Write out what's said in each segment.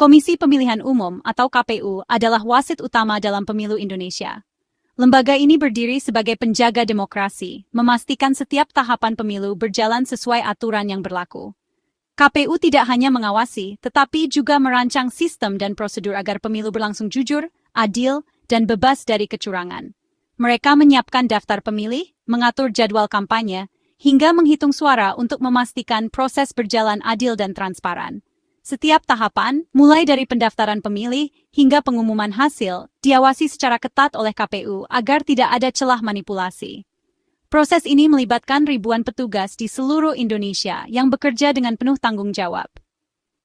Komisi Pemilihan Umum atau KPU adalah wasit utama dalam pemilu Indonesia. Lembaga ini berdiri sebagai penjaga demokrasi, memastikan setiap tahapan pemilu berjalan sesuai aturan yang berlaku. KPU tidak hanya mengawasi, tetapi juga merancang sistem dan prosedur agar pemilu berlangsung jujur, adil, dan bebas dari kecurangan. Mereka menyiapkan daftar pemilih, mengatur jadwal kampanye, hingga menghitung suara untuk memastikan proses berjalan adil dan transparan. Setiap tahapan, mulai dari pendaftaran pemilih hingga pengumuman hasil, diawasi secara ketat oleh KPU agar tidak ada celah manipulasi. Proses ini melibatkan ribuan petugas di seluruh Indonesia yang bekerja dengan penuh tanggung jawab.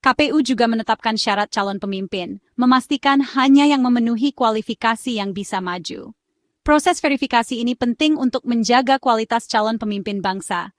KPU juga menetapkan syarat calon pemimpin, memastikan hanya yang memenuhi kualifikasi yang bisa maju. Proses verifikasi ini penting untuk menjaga kualitas calon pemimpin bangsa,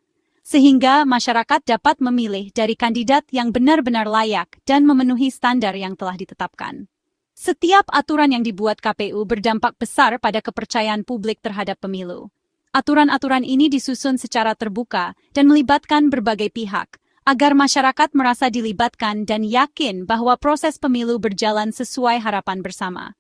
sehingga masyarakat dapat memilih dari kandidat yang benar-benar layak dan memenuhi standar yang telah ditetapkan. Setiap aturan yang dibuat KPU berdampak besar pada kepercayaan publik terhadap pemilu. Aturan-aturan ini disusun secara terbuka dan melibatkan berbagai pihak, agar masyarakat merasa dilibatkan dan yakin bahwa proses pemilu berjalan sesuai harapan bersama.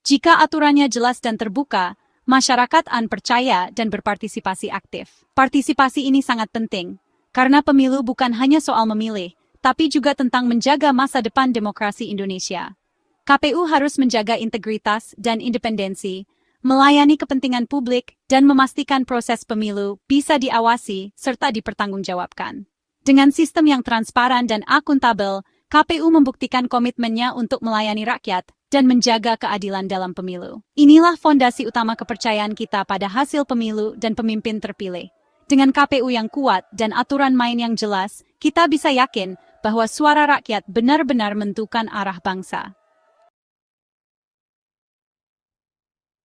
Jika aturannya jelas dan terbuka, masyarakat akan percaya dan berpartisipasi aktif. Partisipasi ini sangat penting, karena pemilu bukan hanya soal memilih, tapi juga tentang menjaga masa depan demokrasi Indonesia. KPU harus menjaga integritas dan independensi, melayani kepentingan publik, dan memastikan proses pemilu bisa diawasi serta dipertanggungjawabkan. Dengan sistem yang transparan dan akuntabel, KPU membuktikan komitmennya untuk melayani rakyat dan menjaga keadilan dalam pemilu. Inilah fondasi utama kepercayaan kita pada hasil pemilu dan pemimpin terpilih. Dengan KPU yang kuat dan aturan main yang jelas, kita bisa yakin bahwa suara rakyat benar-benar menentukan arah bangsa.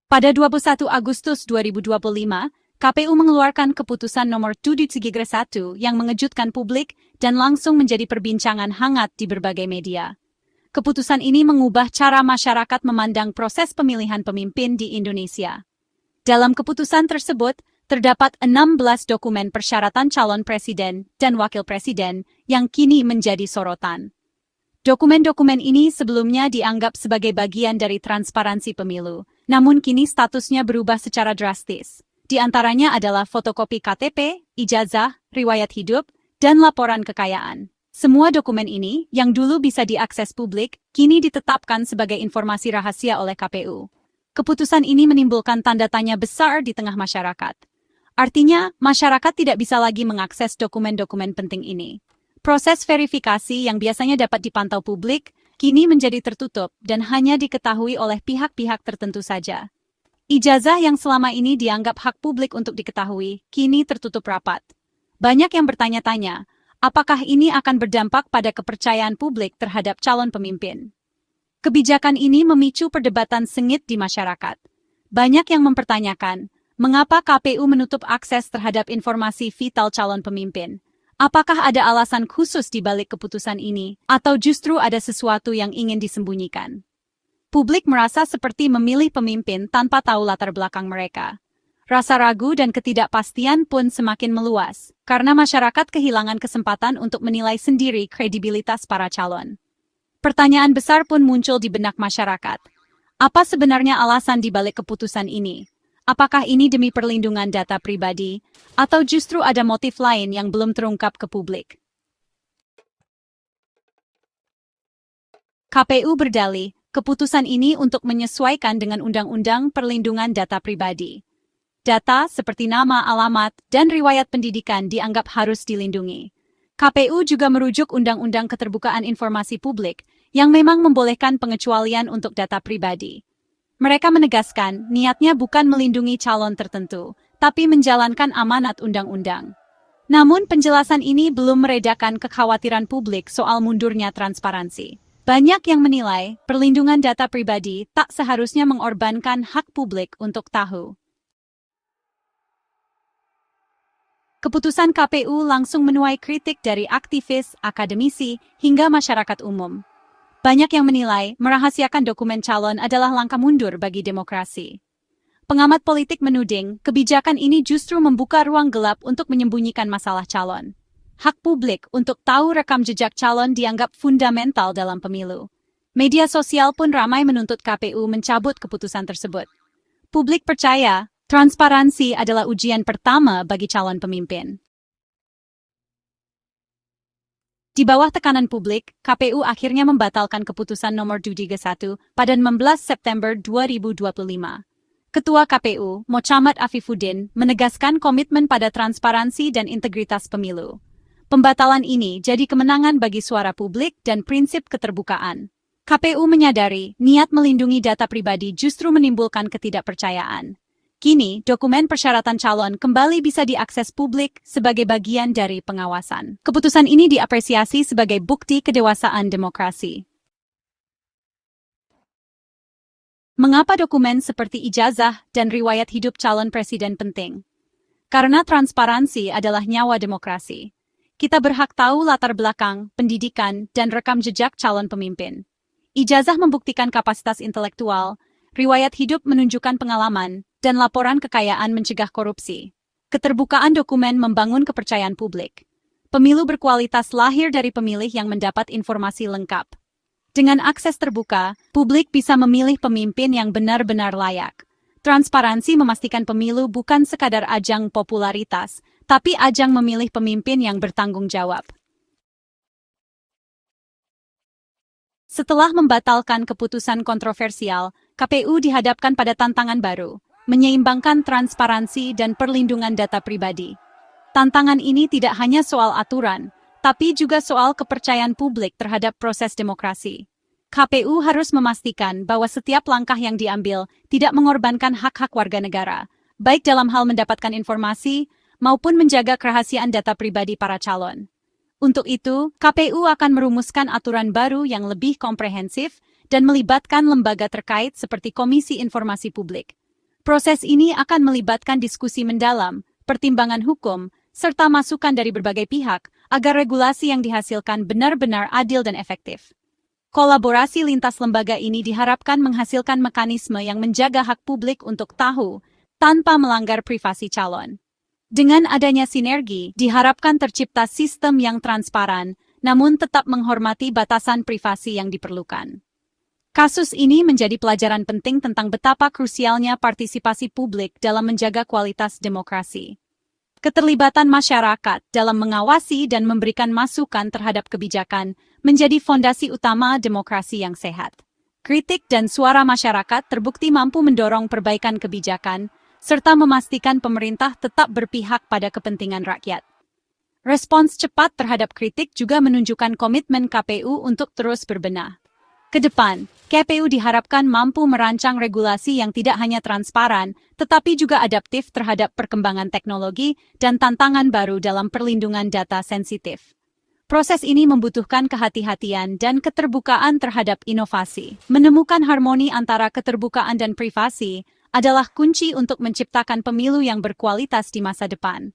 Pada 21 Agustus 2025, KPU mengeluarkan keputusan nomor 731 yang mengejutkan publik dan langsung menjadi perbincangan hangat di berbagai media. Keputusan ini mengubah cara masyarakat memandang proses pemilihan pemimpin di Indonesia. Dalam keputusan tersebut, terdapat 16 dokumen persyaratan calon presiden dan wakil presiden yang kini menjadi sorotan. Dokumen-dokumen ini sebelumnya dianggap sebagai bagian dari transparansi pemilu, namun kini statusnya berubah secara drastis. Di antaranya adalah fotokopi KTP, ijazah, riwayat hidup, dan laporan kekayaan. Semua dokumen ini, yang dulu bisa diakses publik, kini ditetapkan sebagai informasi rahasia oleh KPU. Keputusan ini menimbulkan tanda tanya besar di tengah masyarakat. Artinya, masyarakat tidak bisa lagi mengakses dokumen-dokumen penting ini. Proses verifikasi yang biasanya dapat dipantau publik, kini menjadi tertutup dan hanya diketahui oleh pihak-pihak tertentu saja. Ijazah yang selama ini dianggap hak publik untuk diketahui, kini tertutup rapat. Banyak yang bertanya-tanya, apakah ini akan berdampak pada kepercayaan publik terhadap calon pemimpin? Kebijakan ini memicu perdebatan sengit di masyarakat. Banyak yang mempertanyakan, mengapa KPU menutup akses terhadap informasi vital calon pemimpin? Apakah ada alasan khusus di balik keputusan ini, atau justru ada sesuatu yang ingin disembunyikan? Publik merasa seperti memilih pemimpin tanpa tahu latar belakang mereka. Rasa ragu dan ketidakpastian pun semakin meluas, karena masyarakat kehilangan kesempatan untuk menilai sendiri kredibilitas para calon. Pertanyaan besar pun muncul di benak masyarakat. Apa sebenarnya alasan di balik keputusan ini? Apakah ini demi perlindungan data pribadi, atau justru ada motif lain yang belum terungkap ke publik? KPU berdalih, keputusan ini untuk menyesuaikan dengan Undang-Undang Perlindungan Data Pribadi. Data seperti nama, alamat, dan riwayat pendidikan dianggap harus dilindungi. KPU juga merujuk Undang-Undang Keterbukaan Informasi Publik yang memang membolehkan pengecualian untuk data pribadi. Mereka menegaskan niatnya bukan melindungi calon tertentu, tapi menjalankan amanat undang-undang. Namun penjelasan ini belum meredakan kekhawatiran publik soal mundurnya transparansi. Banyak yang menilai perlindungan data pribadi tak seharusnya mengorbankan hak publik untuk tahu. Keputusan KPU langsung menuai kritik dari aktivis, akademisi, hingga masyarakat umum. Banyak yang menilai merahasiakan dokumen calon adalah langkah mundur bagi demokrasi. Pengamat politik menuding kebijakan ini justru membuka ruang gelap untuk menyembunyikan masalah calon. Hak publik untuk tahu rekam jejak calon dianggap fundamental dalam pemilu. Media sosial pun ramai menuntut KPU mencabut keputusan tersebut. Publik percaya, transparansi adalah ujian pertama bagi calon pemimpin. Di bawah tekanan publik, KPU akhirnya membatalkan keputusan nomor 231 pada 16 September 2025. Ketua KPU, Mochammad Afifuddin, menegaskan komitmen pada transparansi dan integritas pemilu. Pembatalan ini jadi kemenangan bagi suara publik dan prinsip keterbukaan. KPU menyadari niat melindungi data pribadi justru menimbulkan ketidakpercayaan. Kini, dokumen persyaratan calon kembali bisa diakses publik sebagai bagian dari pengawasan. Keputusan ini diapresiasi sebagai bukti kedewasaan demokrasi. Mengapa dokumen seperti ijazah dan riwayat hidup calon presiden penting? Karena transparansi adalah nyawa demokrasi. Kita berhak tahu latar belakang, pendidikan, dan rekam jejak calon pemimpin. Ijazah membuktikan kapasitas intelektual, riwayat hidup menunjukkan pengalaman, dan laporan kekayaan mencegah korupsi. Keterbukaan dokumen membangun kepercayaan publik. Pemilu berkualitas lahir dari pemilih yang mendapat informasi lengkap. Dengan akses terbuka, publik bisa memilih pemimpin yang benar-benar layak. Transparansi memastikan pemilu bukan sekadar ajang popularitas, tapi ajang memilih pemimpin yang bertanggung jawab. Setelah membatalkan keputusan kontroversial, KPU dihadapkan pada tantangan baru, menyeimbangkan transparansi dan perlindungan data pribadi. Tantangan ini tidak hanya soal aturan, tapi juga soal kepercayaan publik terhadap proses demokrasi. KPU harus memastikan bahwa setiap langkah yang diambil tidak mengorbankan hak-hak warga negara, baik dalam hal mendapatkan informasi maupun menjaga kerahasiaan data pribadi para calon. Untuk itu, KPU akan merumuskan aturan baru yang lebih komprehensif dan melibatkan lembaga terkait seperti Komisi Informasi Publik. Proses ini akan melibatkan diskusi mendalam, pertimbangan hukum, serta masukan dari berbagai pihak agar regulasi yang dihasilkan benar-benar adil dan efektif. Kolaborasi lintas lembaga ini diharapkan menghasilkan mekanisme yang menjaga hak publik untuk tahu tanpa melanggar privasi calon. Dengan adanya sinergi, diharapkan tercipta sistem yang transparan, namun tetap menghormati batasan privasi yang diperlukan. Kasus ini menjadi pelajaran penting tentang betapa krusialnya partisipasi publik dalam menjaga kualitas demokrasi. Keterlibatan masyarakat dalam mengawasi dan memberikan masukan terhadap kebijakan menjadi fondasi utama demokrasi yang sehat. Kritik dan suara masyarakat terbukti mampu mendorong perbaikan kebijakan, serta memastikan pemerintah tetap berpihak pada kepentingan rakyat. Respons cepat terhadap kritik juga menunjukkan komitmen KPU untuk terus berbenah. Ke depan, KPU diharapkan mampu merancang regulasi yang tidak hanya transparan, tetapi juga adaptif terhadap perkembangan teknologi dan tantangan baru dalam perlindungan data sensitif. Proses ini membutuhkan kehati-hatian dan keterbukaan terhadap inovasi. Menemukan harmoni antara keterbukaan dan privasi adalah kunci untuk menciptakan pemilu yang berkualitas di masa depan.